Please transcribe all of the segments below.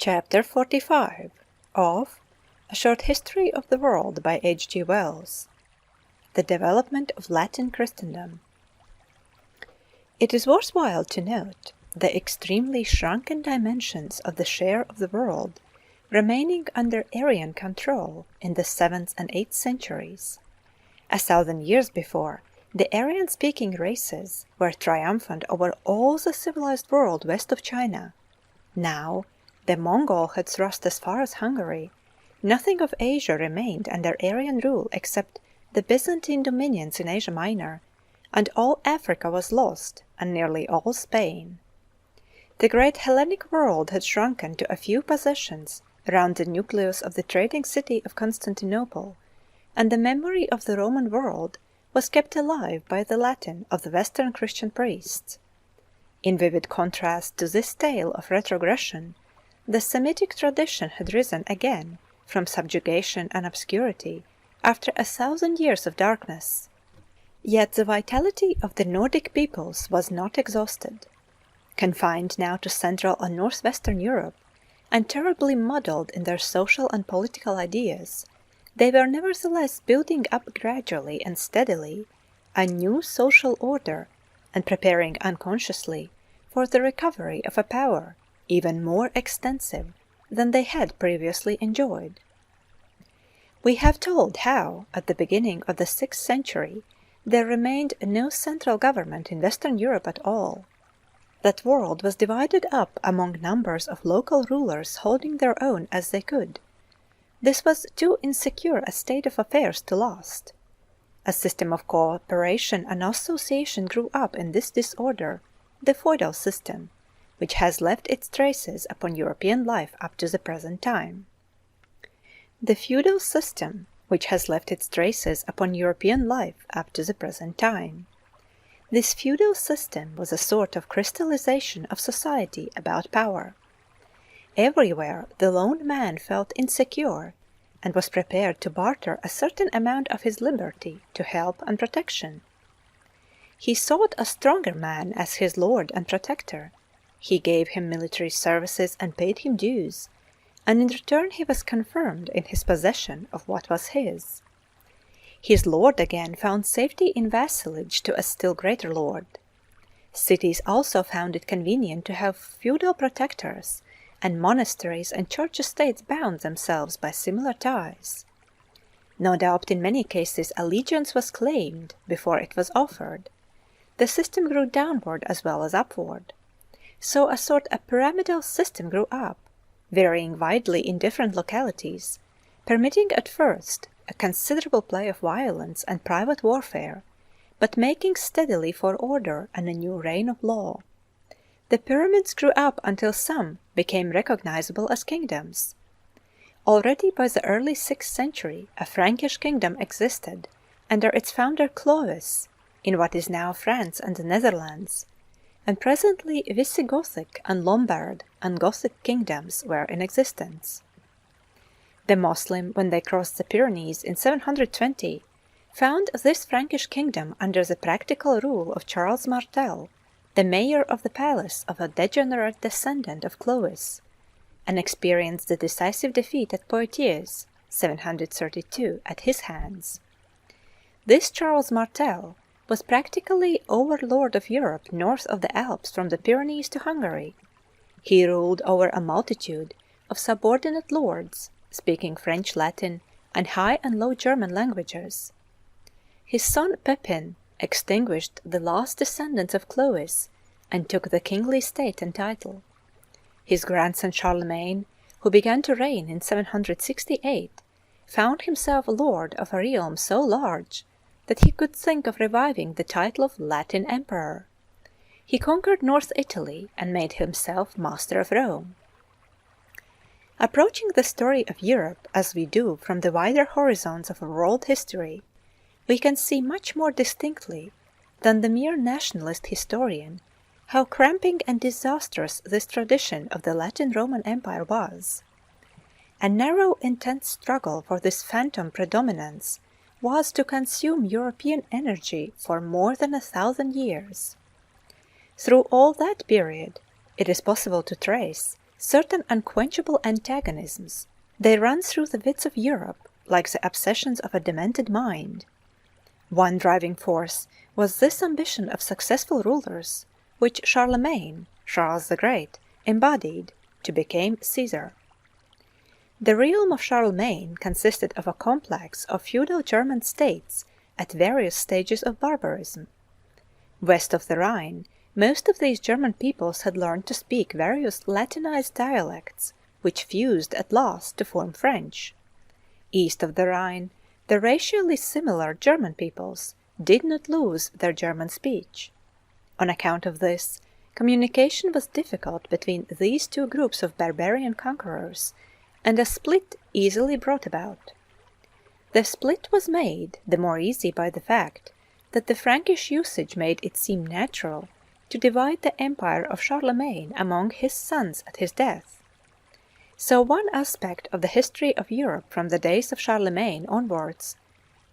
Chapter 45 of A Short History of the World by H.G. Wells. The Development of Latin Christendom. It is worthwhile to note the extremely shrunken dimensions of the share of the world remaining under Aryan control in the 7th and 8th centuries. 1,000 years before, the Aryan-speaking races were triumphant over all the civilized world west of China. Now, the Mongol had thrust as far as Hungary. Nothing of Asia remained under Aryan rule except the Byzantine dominions in Asia Minor, and all Africa was lost, and nearly all Spain. The great Hellenic world had shrunken to a few possessions around the nucleus of the trading city of Constantinople, and the memory of the Roman world was kept alive by the Latin of the Western Christian priests. In vivid contrast to this tale of retrogression, the Semitic tradition had risen again from subjugation and obscurity after 1,000 years of darkness. Yet the vitality of the Nordic peoples was not exhausted. Confined now to Central and Northwestern Europe, and terribly muddled in their social and political ideas, they were nevertheless building up gradually and steadily a new social order and preparing unconsciously for the recovery of a power even more extensive than they had previously enjoyed. We have told how, at the beginning of the 6th century, there remained no central government in Western Europe at all. That world was divided up among numbers of local rulers holding their own as they could. This was too insecure a state of affairs to last. A system of cooperation and association grew up in this disorder, the feudal system, which has left its traces upon European life up to the present time. The feudal system, which has left its traces upon European life up to the present time. This feudal system was a sort of crystallization of society about power. Everywhere the lone man felt insecure and was prepared to barter a certain amount of his liberty to help and protection. He sought a stronger man as his lord and protector. He gave him military services and paid him dues, and in return he was confirmed in his possession of what was his. His lord again found safety in vassalage to a still greater lord. Cities also found it convenient to have feudal protectors, and monasteries and church estates bound themselves by similar ties. No doubt in many cases allegiance was claimed before it was offered. The system grew downward as well as upward. So a sort of pyramidal system grew up, varying widely in different localities, permitting at first a considerable play of violence and private warfare, but making steadily for order and a new reign of law. The pyramids grew up until some became recognizable as kingdoms. Already by the early 6th century a Frankish kingdom existed under its founder Clovis in what is now France and the Netherlands, and presently Visigothic and Lombard and Gothic kingdoms were in existence. The Moslem, when they crossed the Pyrenees in 720, found this Frankish kingdom under the practical rule of Charles Martel, the mayor of the palace of a degenerate descendant of Clovis, and experienced the decisive defeat at Poitiers, 732, at his hands. This Charles Martel was practically overlord of Europe north of the Alps from the Pyrenees to Hungary. He ruled over a multitude of subordinate lords, speaking French, Latin, and High and Low German languages. His son Pepin extinguished the last descendants of Clovis and took the kingly state and title. His grandson Charlemagne, who began to reign in 768, found himself lord of a realm so large that he could think of reviving the title of Latin Emperor. He conquered North Italy and made himself master of Rome. Approaching the story of Europe as we do from the wider horizons of world history, we can see much more distinctly than the mere nationalist historian how cramping and disastrous this tradition of the Latin Roman Empire was. A narrow, intense struggle for this phantom predominance was to consume European energy for more than 1,000 years. Through all that period, it is possible to trace certain unquenchable antagonisms. They run through the width of Europe like the obsessions of a demented mind. One driving force was this ambition of successful rulers, which Charlemagne, Charles the Great, embodied to become Caesar. The realm of Charlemagne consisted of a complex of feudal German states at various stages of barbarism. West of the Rhine, most of these German peoples had learned to speak various Latinized dialects, which fused at last to form French. East of the Rhine, the racially similar German peoples did not lose their German speech. On account of this, communication was difficult between these two groups of barbarian conquerors, and a split easily brought about. The split was made the more easy by the fact that the Frankish usage made it seem natural to divide the empire of Charlemagne among his sons at his death. So one aspect of the history of Europe from the days of Charlemagne onwards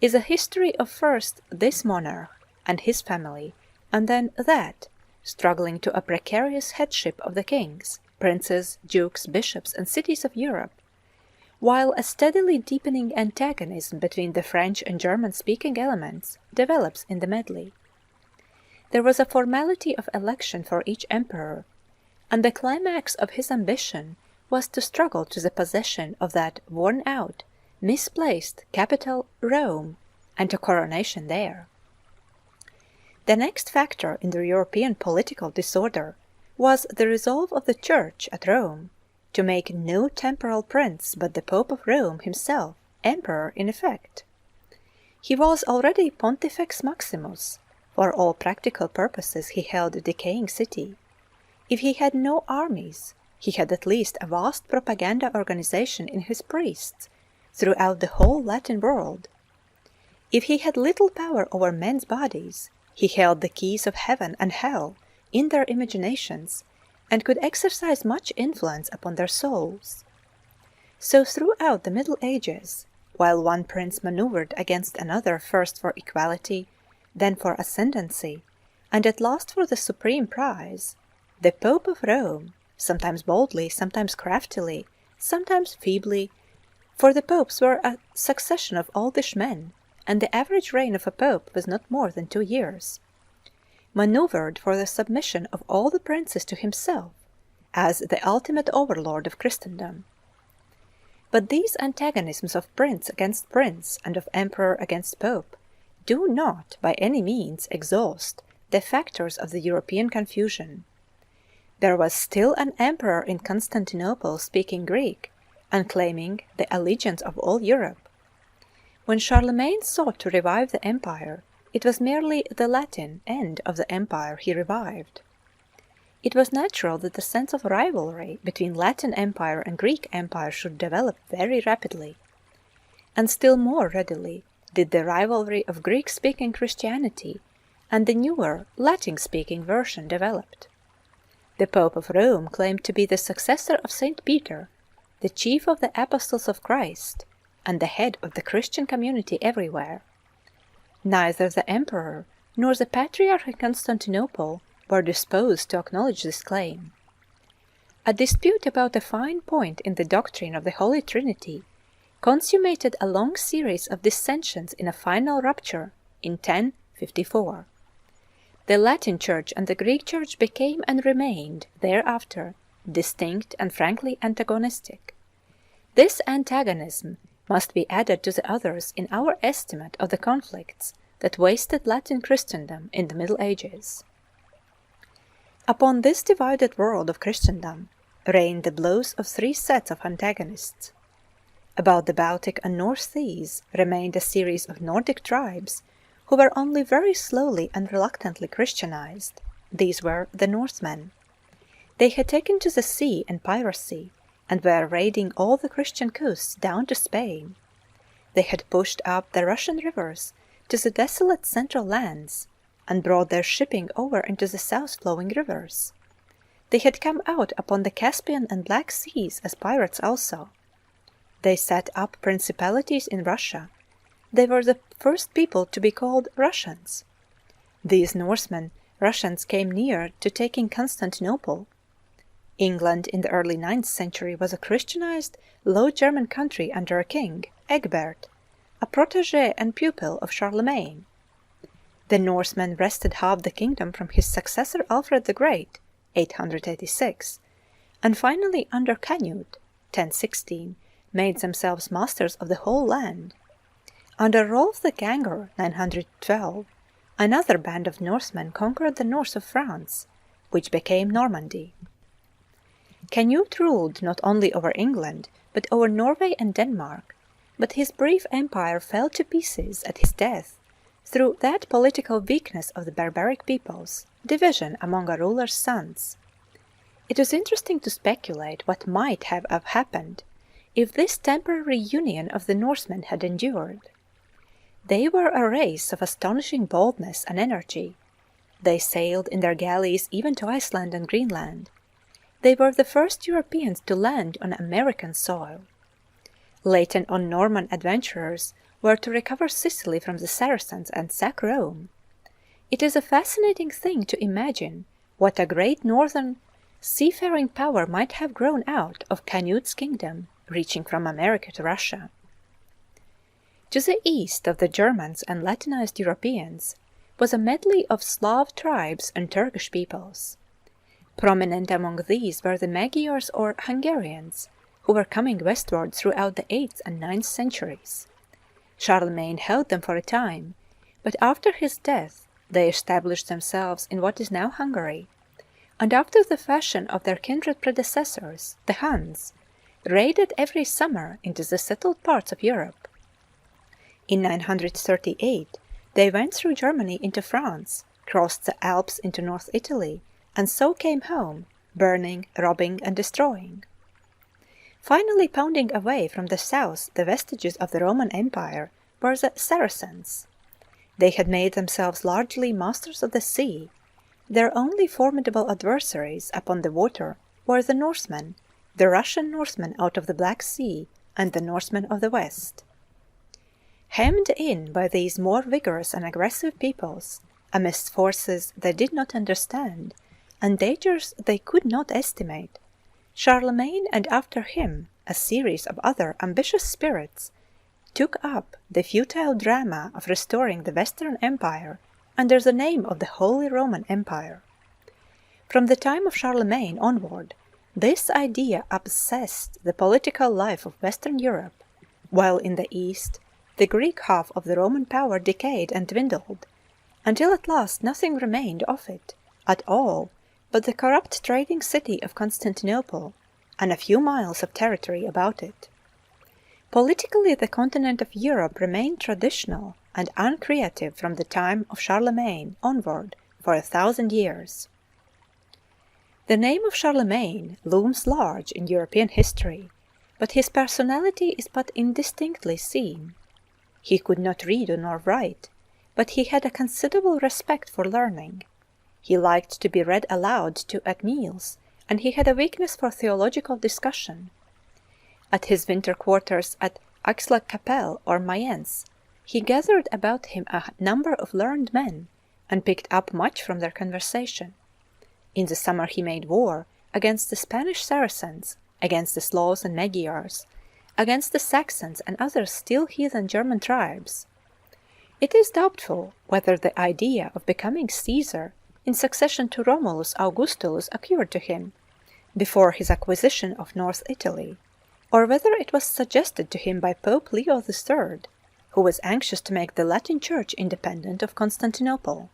is a history of first this monarch and his family, and then that, struggling to a precarious headship of the kings, princes, dukes, bishops, and cities of Europe, while a steadily deepening antagonism between the French and German-speaking elements develops in the medley. There was a formality of election for each emperor, and the climax of his ambition was to struggle to the possession of that worn-out, misplaced capital Rome, and to coronation there. The next factor in the European political disorder was the resolve of the Church at Rome to make no temporal prince but the Pope of Rome himself emperor in effect. He was already Pontifex Maximus. For all practical purposes he held a decaying city. If he had no armies, he had at least a vast propaganda organization in his priests throughout the whole Latin world. If he had little power over men's bodies, he held the keys of heaven and hell in their imaginations and could exercise much influence upon their souls. So throughout the Middle Ages, while one prince maneuvered against another first for equality, then for ascendancy, and at last for the supreme prize, the Pope of Rome, sometimes boldly, sometimes craftily, sometimes feebly, for the popes were a succession of oldish men, and the average reign of a pope was not more than 2 years, maneuvered for the submission of all the princes to himself as the ultimate overlord of Christendom. But these antagonisms of prince against prince and of emperor against pope do not by any means exhaust the factors of the European confusion. There was still an emperor in Constantinople speaking Greek and claiming the allegiance of all Europe. When Charlemagne sought to revive the empire, it was merely the Latin end of the empire he revived. It was natural that the sense of rivalry between Latin Empire and Greek Empire should develop very rapidly. And still more readily did the rivalry of Greek-speaking Christianity and the newer Latin-speaking version developed. The Pope of Rome claimed to be the successor of St. Peter, the chief of the apostles of Christ, and the head of the Christian community everywhere. Neither the emperor nor the patriarch in Constantinople were disposed to acknowledge this claim. A dispute about a fine point in the doctrine of the Holy Trinity consummated a long series of dissensions in a final rupture in 1054. The Latin Church and the Greek Church became and remained, thereafter, distinct and frankly antagonistic. This antagonism must be added to the others in our estimate of the conflicts that wasted Latin Christendom in the Middle Ages. Upon this divided world of Christendom reigned the blows of 3 sets of antagonists. About the Baltic and North Seas remained a series of Nordic tribes who were only very slowly and reluctantly Christianized. These were the Northmen. They had taken to the sea and piracy, and were raiding all the Christian coasts down to Spain. They had pushed up the Russian rivers to the desolate central lands, and brought their shipping over into the south-flowing rivers. They had come out upon the Caspian and Black Seas as pirates also. They set up principalities in Russia. They were the first people to be called Russians. These Norsemen, Russians, came near to taking Constantinople. England in the early 9th century was a Christianized Low German country under a king, Egbert, a protégé and pupil of Charlemagne. The Norsemen wrested half the kingdom from his successor Alfred the Great, 886, and finally under Canute, 1016, made themselves masters of the whole land. Under Rolf the Ganger, 912, another band of Norsemen conquered the north of France, which became Normandy. Canute ruled not only over England, but over Norway and Denmark, but his brief empire fell to pieces at his death through that political weakness of the barbaric peoples, division among a ruler's sons. It is interesting to speculate what might have happened if this temporary union of the Norsemen had endured. They were a race of astonishing boldness and energy. They sailed in their galleys even to Iceland and Greenland. They were the first Europeans to land on American soil. Later on Norman adventurers were to recover Sicily from the Saracens and sack Rome. It is a fascinating thing to imagine what a great northern seafaring power might have grown out of Canute's kingdom, reaching from America to Russia. To the east of the Germans and Latinized Europeans was a medley of Slav tribes and Turkish peoples. Prominent among these were the Magyars or Hungarians, who were coming westward throughout the 8th and 9th centuries. Charlemagne held them for a time, but after his death they established themselves in what is now Hungary, and after the fashion of their kindred predecessors, the Huns, raided every summer into the settled parts of Europe. In 938 they went through Germany into France, crossed the Alps into North Italy, and so came home, burning, robbing, and destroying. Finally pounding away from the south the vestiges of the Roman Empire were the Saracens. They had made themselves largely masters of the sea. Their only formidable adversaries upon the water were the Norsemen, the Russian Norsemen out of the Black Sea, and the Norsemen of the West. Hemmed in by these more vigorous and aggressive peoples, amidst forces they did not understand, and dangers they could not estimate, Charlemagne and after him a series of other ambitious spirits took up the futile drama of restoring the Western Empire under the name of the Holy Roman Empire. From the time of Charlemagne onward, this idea obsessed the political life of Western Europe, while in the East the Greek half of the Roman power decayed and dwindled, until at last nothing remained of it at all but the corrupt trading city of Constantinople and a few miles of territory about it. Politically, the continent of Europe remained traditional and uncreative from the time of Charlemagne onward for 1,000 years. The name of Charlemagne looms large in European history, but his personality is but indistinctly seen. He could not read nor write, but he had a considerable respect for learning. He liked to be read aloud to at meals, and he had a weakness for theological discussion. At his winter quarters at Aix-la-Chapelle or Mayence, he gathered about him a number of learned men, and picked up much from their conversation. In the summer he made war against the Spanish Saracens, against the Slavs and Magyars, against the Saxons and other still heathen German tribes. It is doubtful whether the idea of becoming Caesar in succession to Romulus Augustulus occurred to him before his acquisition of North Italy, or whether it was suggested to him by Pope Leo III, who was anxious to make the Latin Church independent of Constantinople.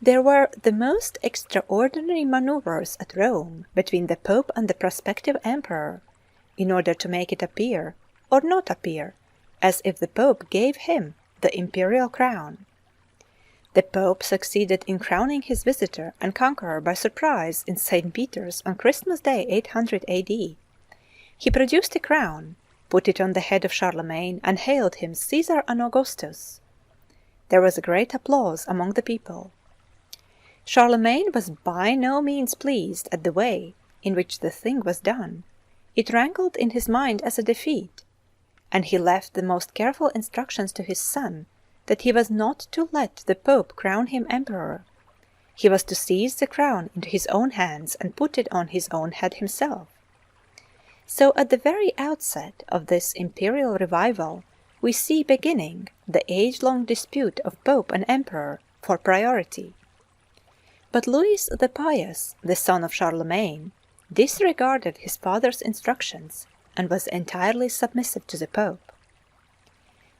There were the most extraordinary maneuvers at Rome between the Pope and the prospective emperor, in order to make it appear, or not appear, as if the Pope gave him the imperial crown. The Pope succeeded in crowning his visitor and conqueror by surprise in St. Peter's on Christmas Day 800 A.D. He produced a crown, put it on the head of Charlemagne, and hailed him Caesar and Augustus. There was a great applause among the people. Charlemagne was by no means pleased at the way in which the thing was done. It rankled in his mind as a defeat, and he left the most careful instructions to his son that he was not to let the Pope crown him emperor. He was to seize the crown into his own hands and put it on his own head himself. So at the very outset of this imperial revival, we see beginning the age-long dispute of Pope and Emperor for priority. But Louis the Pious, the son of Charlemagne, disregarded his father's instructions and was entirely submissive to the Pope.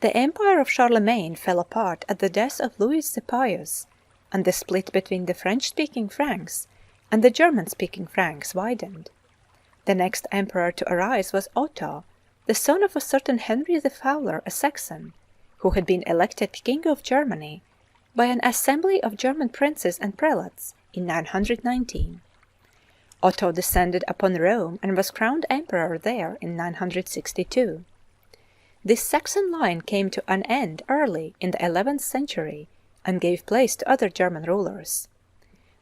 The empire of Charlemagne fell apart at the death of Louis the Pious, and the split between the French-speaking Franks and the German-speaking Franks widened. The next emperor to arise was Otto, the son of a certain Henry the Fowler, a Saxon, who had been elected King of Germany by an assembly of German princes and prelates in 919. Otto descended upon Rome and was crowned emperor there in 962. This Saxon line came to an end early in the 11th century and gave place to other German rulers.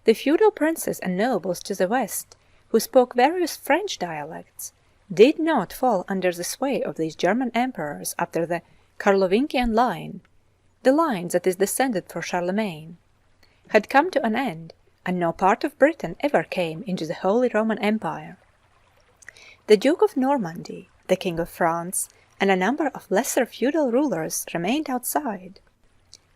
The feudal princes and nobles to the west, who spoke various French dialects, did not fall under the sway of these German emperors after the Carlovingian line, the line that is descended from Charlemagne, had come to an end, and no part of Britain ever came into the Holy Roman Empire. The Duke of Normandy, the King of France, and a number of lesser feudal rulers remained outside.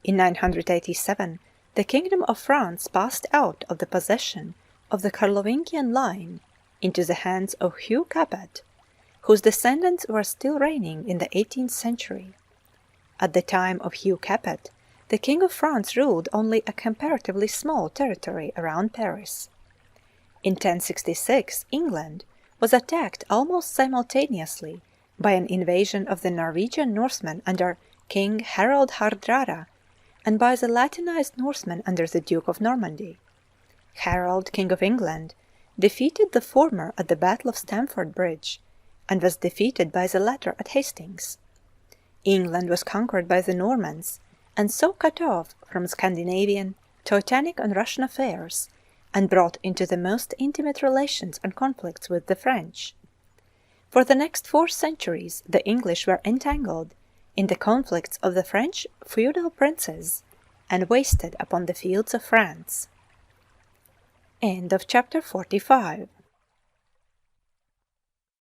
In 987, the Kingdom of France passed out of the possession of the Carlovingian line into the hands of Hugh Capet, whose descendants were still reigning in the 18th century. At the time of Hugh Capet, the King of France ruled only a comparatively small territory around Paris. In 1066, England was attacked almost simultaneously by an invasion of the Norwegian Norsemen under King Harald Hardrada and by the Latinized Norsemen under the Duke of Normandy. Harold, King of England, defeated the former at the Battle of Stamford Bridge and was defeated by the latter at Hastings. England was conquered by the Normans and so cut off from Scandinavian, Teutonic and Russian affairs and brought into the most intimate relations and conflicts with the French. For the next 4 centuries the English were entangled in the conflicts of the French feudal princes and wasted upon the fields of France. End of chapter 45.